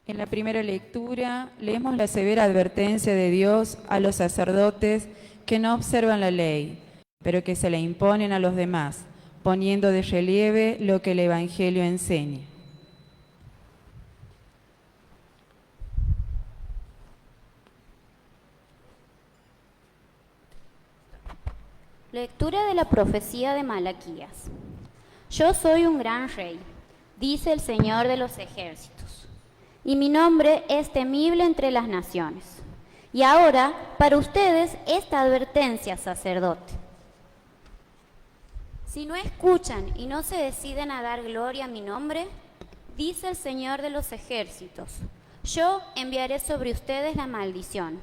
En la primera lectura leemos la severa advertencia de Dios a los sacerdotes que no observan la ley, pero que se la imponen a los demás, poniendo de relieve lo que el Evangelio enseña. Lectura de la profecía de Malaquías. Yo soy un gran rey, dice el Señor de los ejércitos, y mi nombre es temible entre las naciones. Y ahora, para ustedes, esta advertencia, sacerdote. Si no escuchan y no se deciden a dar gloria a mi nombre, dice el Señor de los ejércitos, yo enviaré sobre ustedes la maldición.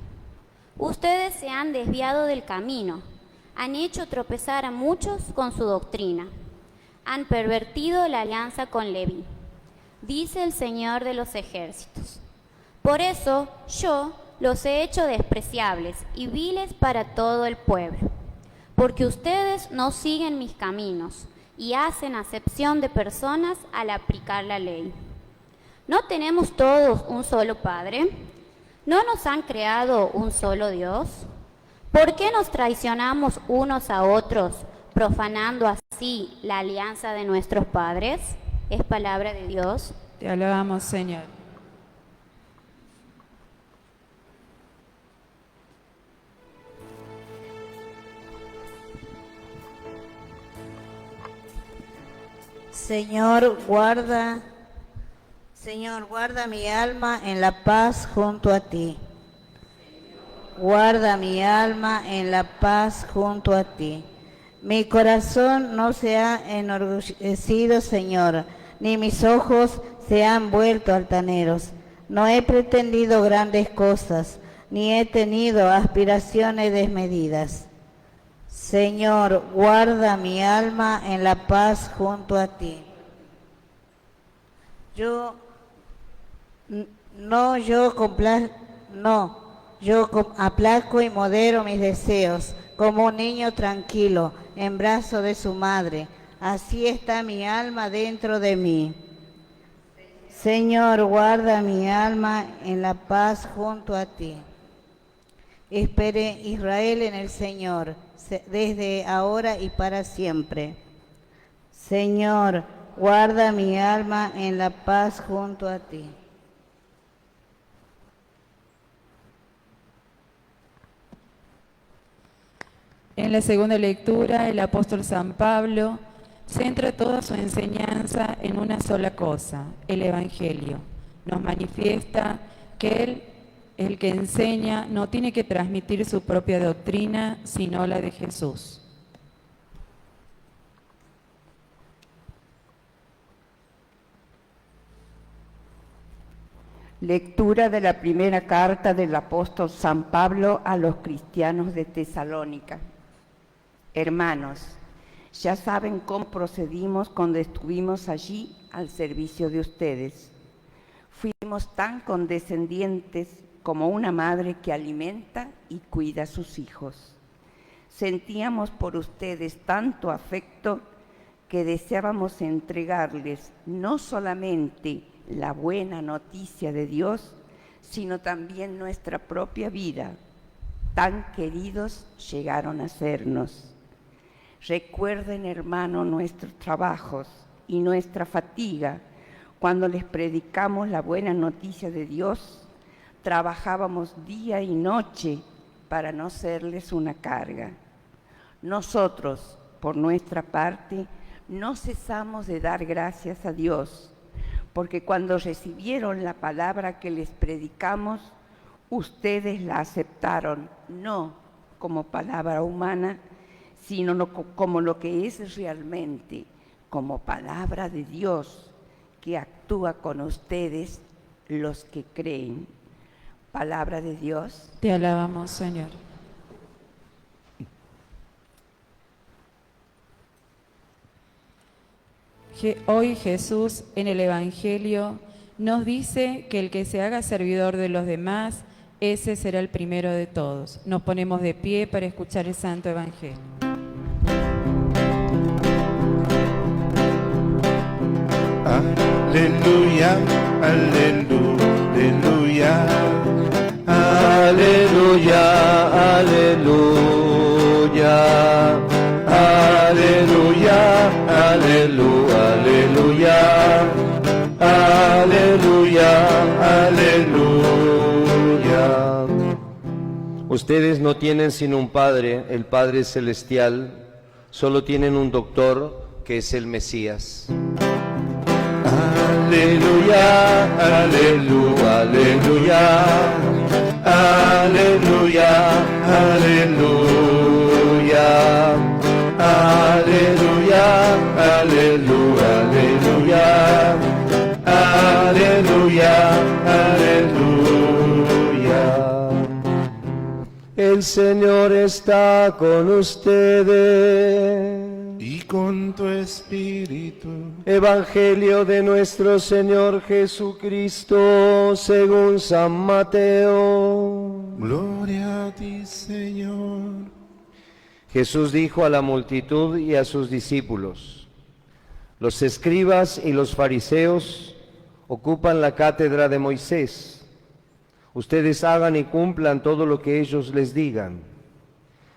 Ustedes se han desviado del camino, han hecho tropezar a muchos con su doctrina, han pervertido la alianza con Leví, dice el Señor de los ejércitos. Por eso yo los he hecho despreciables y viles para todo el pueblo, porque ustedes no siguen mis caminos y hacen acepción de personas al aplicar la ley. ¿No tenemos todos un solo Padre? ¿No nos han creado un solo Dios? ¿Por qué nos traicionamos unos a otros, profanando así la alianza de nuestros padres? Es palabra de Dios. Te alabamos, Señor. Señor, guarda mi alma en la paz junto a ti. Guarda mi alma en la paz junto a ti. Mi corazón no se ha enorgullecido, Señor, ni mis ojos se han vuelto altaneros. No he pretendido grandes cosas, ni he tenido aspiraciones desmedidas. Señor, guarda mi alma en la paz junto a ti. Yo aplaco y modero mis deseos, como un niño tranquilo en brazos de su madre. Así está mi alma dentro de mí. Señor, guarda mi alma en la paz junto a ti. Espere Israel en el Señor, desde ahora y para siempre. Señor, guarda mi alma en la paz junto a ti. En la segunda lectura, el apóstol San Pablo centra toda su enseñanza en una sola cosa, el Evangelio. Nos manifiesta que él, el que enseña, no tiene que transmitir su propia doctrina, sino la de Jesús. Lectura de la primera carta del apóstol San Pablo a los cristianos de Tesalónica. Hermanos, ya saben cómo procedimos cuando estuvimos allí al servicio de ustedes. Fuimos tan condescendientes como una madre que alimenta y cuida a sus hijos. Sentíamos por ustedes tanto afecto que deseábamos entregarles no solamente la buena noticia de Dios, sino también nuestra propia vida. Tan queridos llegaron a sernos. Recuerden, hermano, nuestros trabajos y nuestra fatiga. Cuando les predicamos la buena noticia de Dios, trabajábamos día y noche para no serles una carga. Nosotros, por nuestra parte, no cesamos de dar gracias a Dios, porque cuando recibieron la palabra que les predicamos, ustedes la aceptaron, no como palabra humana, sino como lo que es realmente, como palabra de Dios, que actúa con ustedes los que creen. Palabra de Dios. Te alabamos, Señor. Hoy Jesús en el Evangelio nos dice que el que se haga servidor de los demás, ese será el primero de todos. Nos ponemos de pie para escuchar el Santo Evangelio. Aleluya, aleluya. Ustedes no tienen sino un Padre, el Padre Celestial, solo tienen un doctor que es el Mesías. Aleluya, aleluya, aleluya, aleluya, aleluya, aleluya, aleluya, aleluya, aleluya. El Señor está con ustedes. Y con tu espíritu. Evangelio de nuestro Señor Jesucristo según San Mateo. Gloria a ti, Señor. Jesús dijo a la multitud y a sus discípulos: los escribas y los fariseos ocupan la cátedra de Moisés. Ustedes hagan y cumplan todo lo que ellos les digan,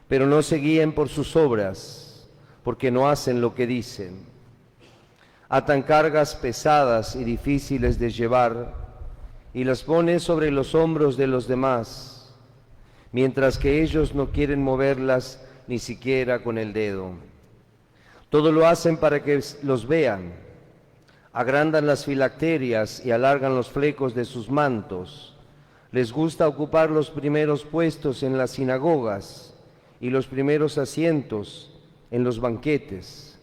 pero no se guíen por sus obras, porque no hacen lo que dicen. Atan cargas pesadas y difíciles de llevar y las ponen sobre los hombros de los demás, mientras que ellos no quieren moverlas ni siquiera con el dedo. Todo lo hacen para que los vean. Agrandan las filacterias y alargan los flecos de sus mantos. Les gusta ocupar los primeros puestos en las sinagogas y los primeros asientos en los banquetes,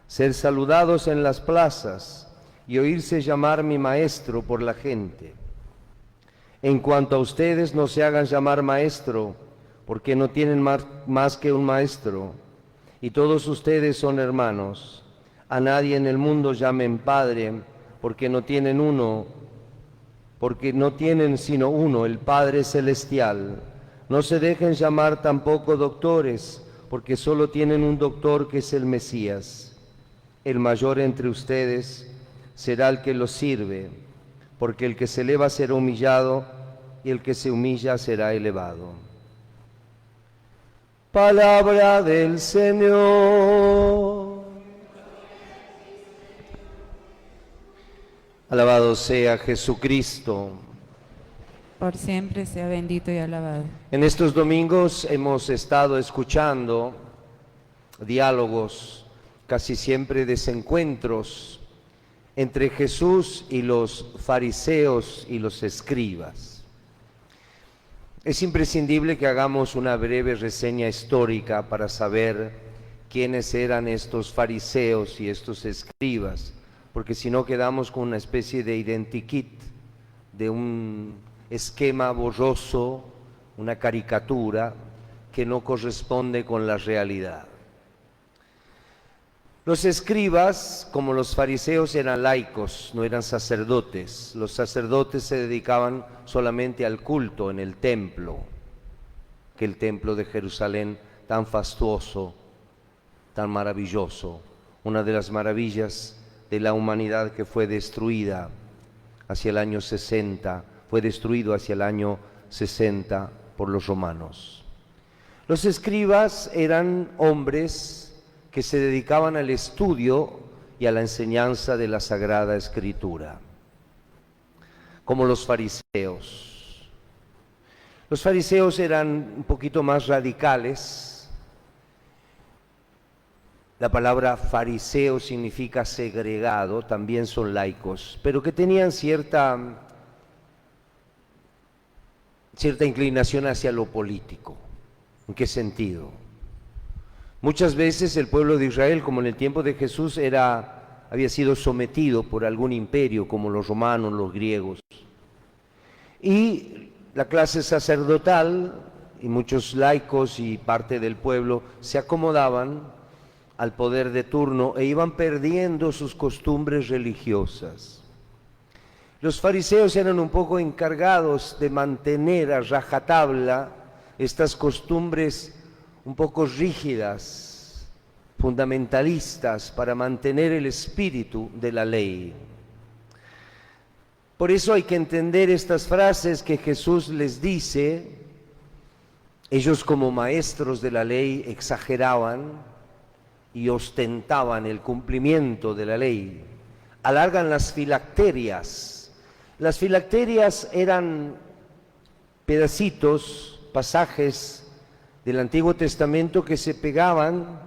ser saludados en las plazas y oírse llamar mi maestro por la gente. En cuanto a ustedes, no se hagan llamar maestro, porque no tienen más que un maestro, y todos ustedes son hermanos. A nadie en el mundo llamen Padre, porque no tienen sino uno, el Padre Celestial. No se dejen llamar tampoco doctores, porque solo tienen un doctor que es el Mesías. El mayor entre ustedes será el que los sirve, porque el que se eleva será humillado y el que se humilla será elevado. Palabra del Señor. Alabado sea Jesucristo. Por siempre sea bendito y alabado. En estos domingos hemos estado escuchando diálogos, casi siempre desencuentros, entre Jesús y los fariseos y los escribas. Es imprescindible que hagamos una breve reseña histórica para saber quiénes eran estos fariseos y estos escribas, porque si no quedamos con una especie de identikit, de un esquema borroso, una caricatura que no corresponde con la realidad. Los escribas, como los fariseos, eran laicos, no eran sacerdotes. Los sacerdotes se dedicaban solamente al culto en el templo, que el templo de Jerusalén, tan fastuoso, tan maravilloso, una de las maravillas de la humanidad que fue destruida hacia el año 60, fue destruido hacia el año 60 por los romanos. Los escribas eran hombres que se dedicaban al estudio y a la enseñanza de la Sagrada Escritura, como los fariseos. Los fariseos eran un poquito más radicales. La palabra fariseo significa segregado, también son laicos, pero que tenían cierta inclinación hacia lo político. ¿En qué sentido? Muchas veces el pueblo de Israel, como en el tiempo de Jesús, había sido sometido por algún imperio, como los romanos, los griegos. Y la clase sacerdotal y muchos laicos y parte del pueblo se acomodaban al poder de turno e iban perdiendo sus costumbres religiosas. Los fariseos eran un poco encargados de mantener a rajatabla estas costumbres un poco rígidas, fundamentalistas, para mantener el espíritu de la ley. Por eso hay que entender estas frases que Jesús les dice. Ellos, como maestros de la ley, exageraban y ostentaban el cumplimiento de la ley. Alargan las filacterias. Las filacterias eran pedacitos pasajes del Antiguo Testamento que se pegaban,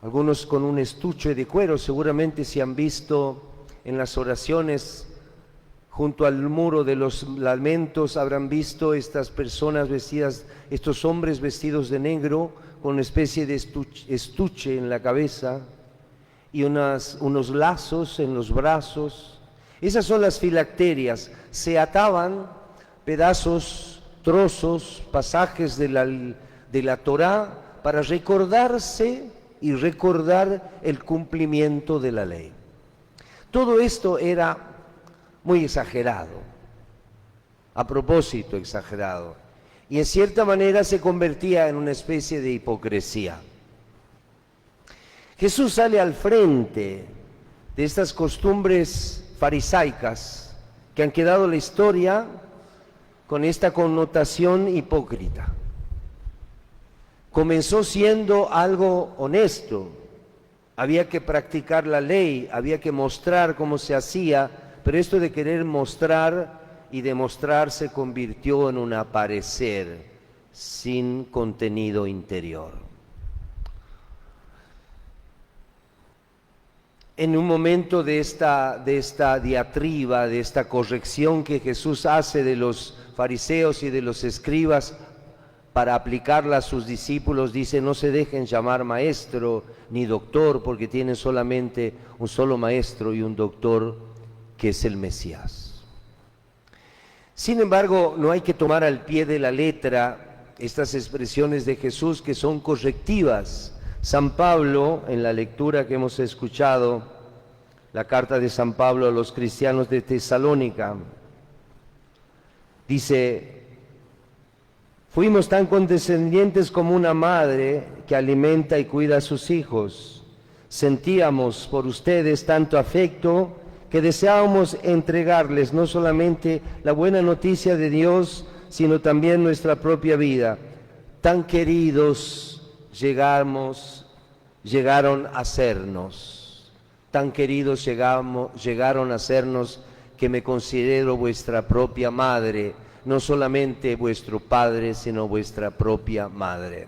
algunos con un estuche de cuero. Seguramente si han visto en las oraciones junto al muro de los lamentos, habrán visto estas personas vestidas, estos hombres vestidos de negro, con una especie de estuche en la cabeza y unos lazos en los brazos. Esas son las filacterias. Se ataban pedazos, trozos, pasajes de la Torá para recordarse y recordar el cumplimiento de la ley. Todo esto era muy exagerado, a propósito exagerado, y en cierta manera se convertía en una especie de hipocresía. Jesús sale al frente de estas costumbres farisaicas que han quedado en la historia con esta connotación hipócrita. Comenzó siendo algo honesto, había que practicar la ley, había que mostrar cómo se hacía, pero esto de querer mostrar y demostrar se convirtió en un aparecer sin contenido interior. En un momento de esta diatriba, de esta corrección que Jesús hace de los fariseos y de los escribas para aplicarla a sus discípulos, dice: no se dejen llamar maestro ni doctor, porque tienen solamente un solo maestro y un doctor, que es el Mesías. Sin embargo, no hay que tomar al pie de la letra estas expresiones de Jesús, que son correctivas. San Pablo, en la lectura que hemos escuchado, la carta de San Pablo a los cristianos de Tesalónica, dice: fuimos tan condescendientes como una madre que alimenta y cuida a sus hijos. Sentíamos por ustedes tanto afecto que deseábamos entregarles no solamente la buena noticia de Dios, sino también nuestra propia vida. Tan queridos llegaron a sernos, tan queridos llegaron a sernos, que me considero vuestra propia madre, no solamente vuestro padre, sino vuestra propia madre.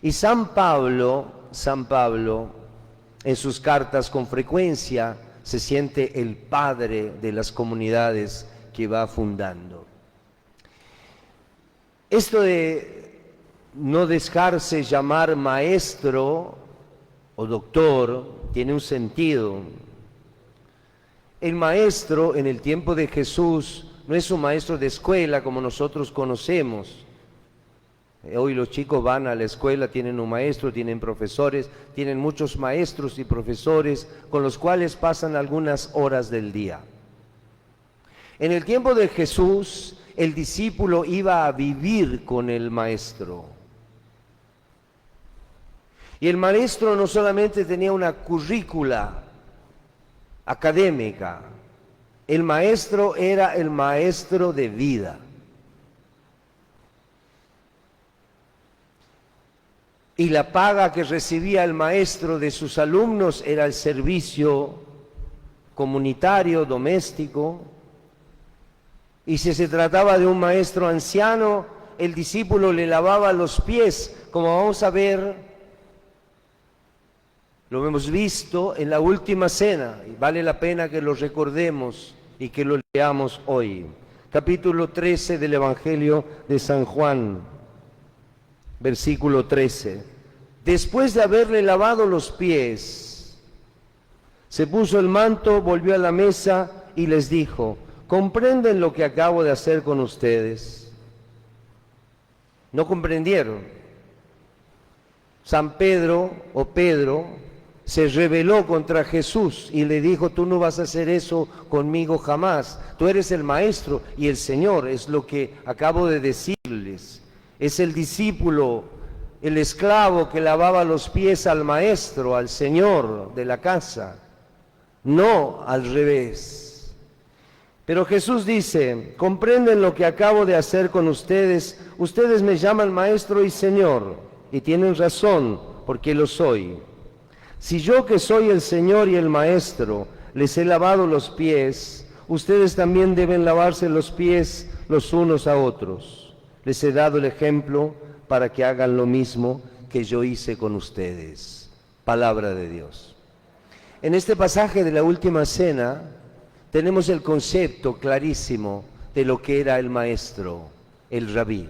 Y San Pablo, en sus cartas con frecuencia se siente el padre de las comunidades que va fundando. Esto de no dejarse llamar maestro o doctor tiene un sentido. El maestro en el tiempo de Jesús no es un maestro de escuela como nosotros conocemos. Hoy los chicos van a la escuela, tienen un maestro, tienen profesores, tienen muchos maestros y profesores con los cuales pasan algunas horas del día. En el tiempo de Jesús, el discípulo iba a vivir con el maestro. Y el maestro no solamente tenía una currícula académica, el maestro era el maestro de vida. Y la paga que recibía el maestro de sus alumnos era el servicio comunitario, doméstico. Y si se trataba de un maestro anciano, el discípulo le lavaba los pies, como vamos a ver, lo hemos visto en la última cena, y vale la pena que lo recordemos y que lo leamos hoy. Capítulo 13 del Evangelio de San Juan, versículo 13. Después de haberle lavado los pies, se puso el manto, volvió a la mesa y les dijo: ¿comprenden lo que acabo de hacer con ustedes? No comprendieron. San Pedro, o Pedro, se rebeló contra Jesús y le dijo: tú no vas a hacer eso conmigo jamás. Tú eres el maestro y el Señor, es lo que acabo de decirles. Es el discípulo, el esclavo que lavaba los pies al maestro, al Señor de la casa, no al revés. Pero Jesús dice: ¿comprenden lo que acabo de hacer con ustedes? Ustedes me llaman maestro y Señor, y tienen razón, porque lo soy. Si yo, que soy el Señor y el maestro, les he lavado los pies, ustedes también deben lavarse los pies los unos a otros. Les he dado el ejemplo para que hagan lo mismo que yo hice con ustedes. Palabra de Dios. En este pasaje de la última cena tenemos el concepto clarísimo de lo que era el maestro, el rabí.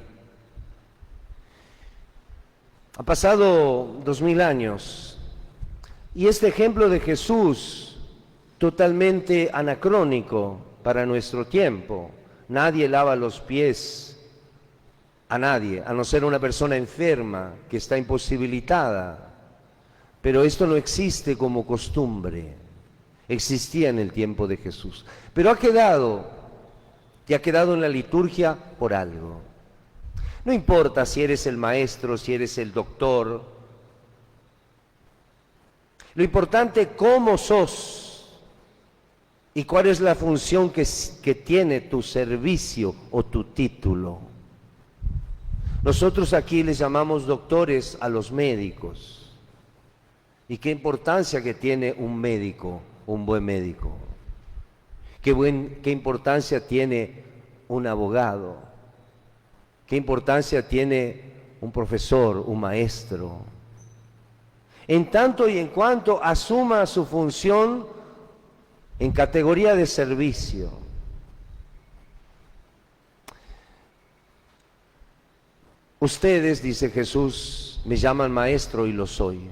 Ha pasado 2000 años y este ejemplo de Jesús, totalmente anacrónico para nuestro tiempo. Nadie lava los pies a nadie, a no ser una persona enferma que está imposibilitada. Pero esto no existe como costumbre. Existía en el tiempo de Jesús. Pero ha quedado en la liturgia por algo. No importa si eres el maestro, si eres el doctor. Lo importante es cómo sos y cuál es la función que tiene tu servicio o tu título. Nosotros aquí les llamamos doctores a los médicos. ¿Y qué importancia que tiene un médico, un buen médico? ¿Qué importancia tiene un abogado? ¿Qué importancia tiene un profesor, un maestro? En tanto y en cuanto asuma su función en categoría de servicio. Ustedes, dice Jesús, me llaman maestro y lo soy.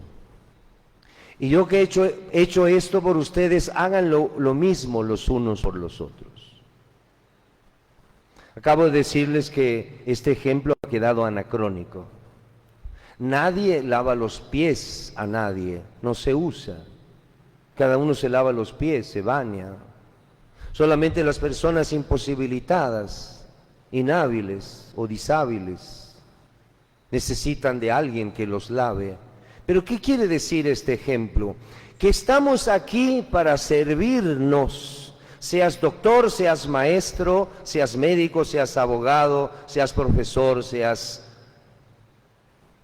Y yo que he hecho esto por ustedes, hagan lo mismo los unos por los otros. Acabo de decirles que este ejemplo ha quedado anacrónico. Nadie lava los pies a nadie, no se usa. Cada uno se lava los pies, se baña. Solamente las personas imposibilitadas, inhábiles o dishábiles, necesitan de alguien que los lave. Pero ¿qué quiere decir este ejemplo? Que estamos aquí para servirnos. Seas doctor, seas maestro, seas médico, seas abogado, seas profesor, seas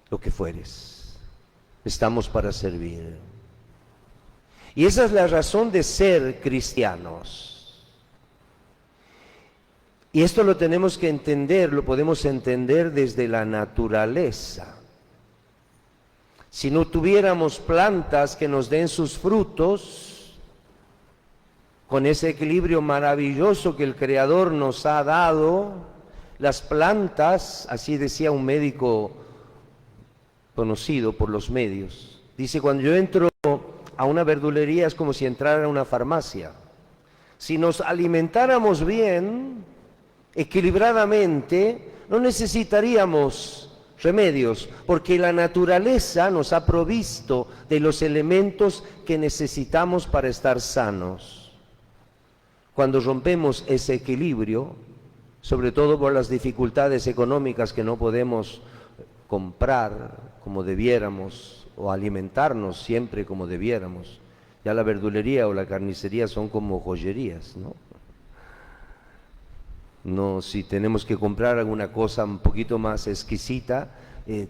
lo que fueres. Estamos para servir. Y esa es la razón de ser cristianos. Y esto lo tenemos que entender, lo podemos entender desde la naturaleza. Si no tuviéramos plantas que nos den sus frutos, con ese equilibrio maravilloso que el Creador nos ha dado, las plantas, así decía un médico conocido por los medios, dice, cuando yo entro a una verdulería es como si entrara a una farmacia. Si nos alimentáramos bien, equilibradamente, no necesitaríamos remedios, porque la naturaleza nos ha provisto de los elementos que necesitamos para estar sanos. Cuando rompemos ese equilibrio, sobre todo por las dificultades económicas que no podemos comprar como debiéramos o alimentarnos siempre como debiéramos, ya la verdulería o la carnicería son como joyerías, ¿no? No, si tenemos que comprar alguna cosa un poquito más exquisita,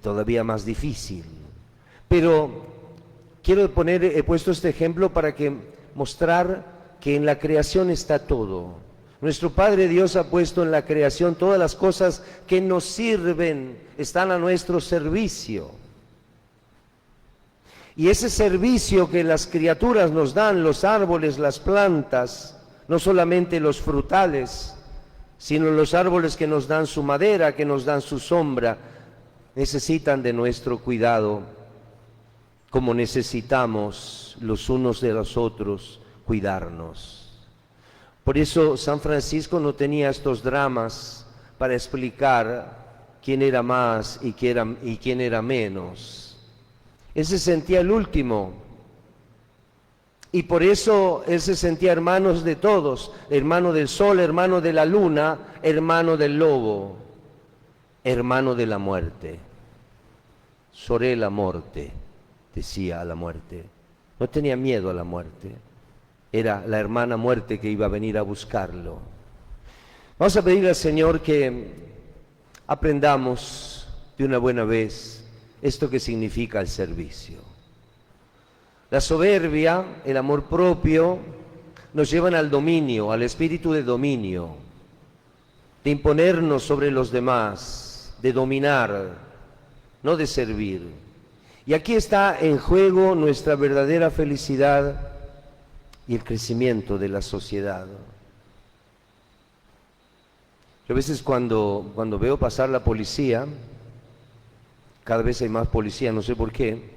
todavía más difícil. Pero he puesto este ejemplo para mostrar que en la creación está todo. Nuestro Padre Dios ha puesto en la creación todas las cosas que nos sirven, están a nuestro servicio. Y ese servicio que las criaturas nos dan, los árboles, las plantas, no solamente los frutales, sino los árboles que nos dan su madera, que nos dan su sombra, necesitan de nuestro cuidado, como necesitamos los unos de los otros cuidarnos. Por eso San Francisco no tenía estos dramas para explicar quién era más y quién era menos. Él se sentía el último. Y por eso él se sentía hermanos de todos, hermano del sol, hermano de la luna, hermano del lobo, hermano de la muerte. Sobre la muerte, decía a la muerte. No tenía miedo a la muerte. Era la hermana muerte que iba a venir a buscarlo. Vamos a pedirle al Señor que aprendamos de una buena vez esto que significa el servicio. La soberbia, el amor propio, nos llevan al dominio, al espíritu de dominio, de imponernos sobre los demás. de dominar, no de servir. Y aquí está en juego nuestra verdadera felicidad y el crecimiento de la sociedad. Yo a veces cuando veo pasar la policía, cada vez hay más policía, no sé por qué.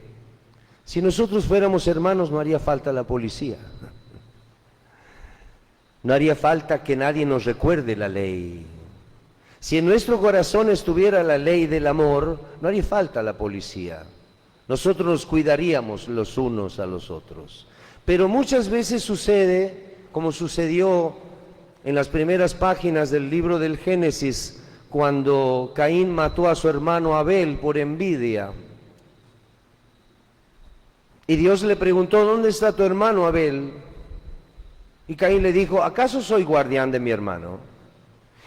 Si nosotros fuéramos hermanos no haría falta la policía. No haría falta que nadie nos recuerde la ley. Si en nuestro corazón estuviera la ley del amor, no haría falta la policía. Nosotros nos cuidaríamos los unos a los otros. Pero muchas veces sucede, como sucedió en las primeras páginas del libro del Génesis, cuando Caín mató a su hermano Abel por envidia. Y Dios le preguntó, ¿dónde está tu hermano Abel? Y Caín le dijo, ¿acaso soy guardián de mi hermano?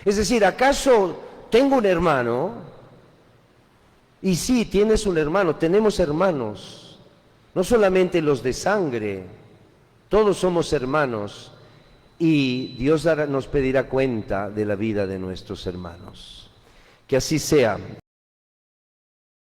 Es decir, ¿acaso tengo un hermano? Y sí, tienes un hermano, tenemos hermanos, no solamente los de sangre, todos somos hermanos. Y Dios nos pedirá cuenta de la vida de nuestros hermanos. Que así sea.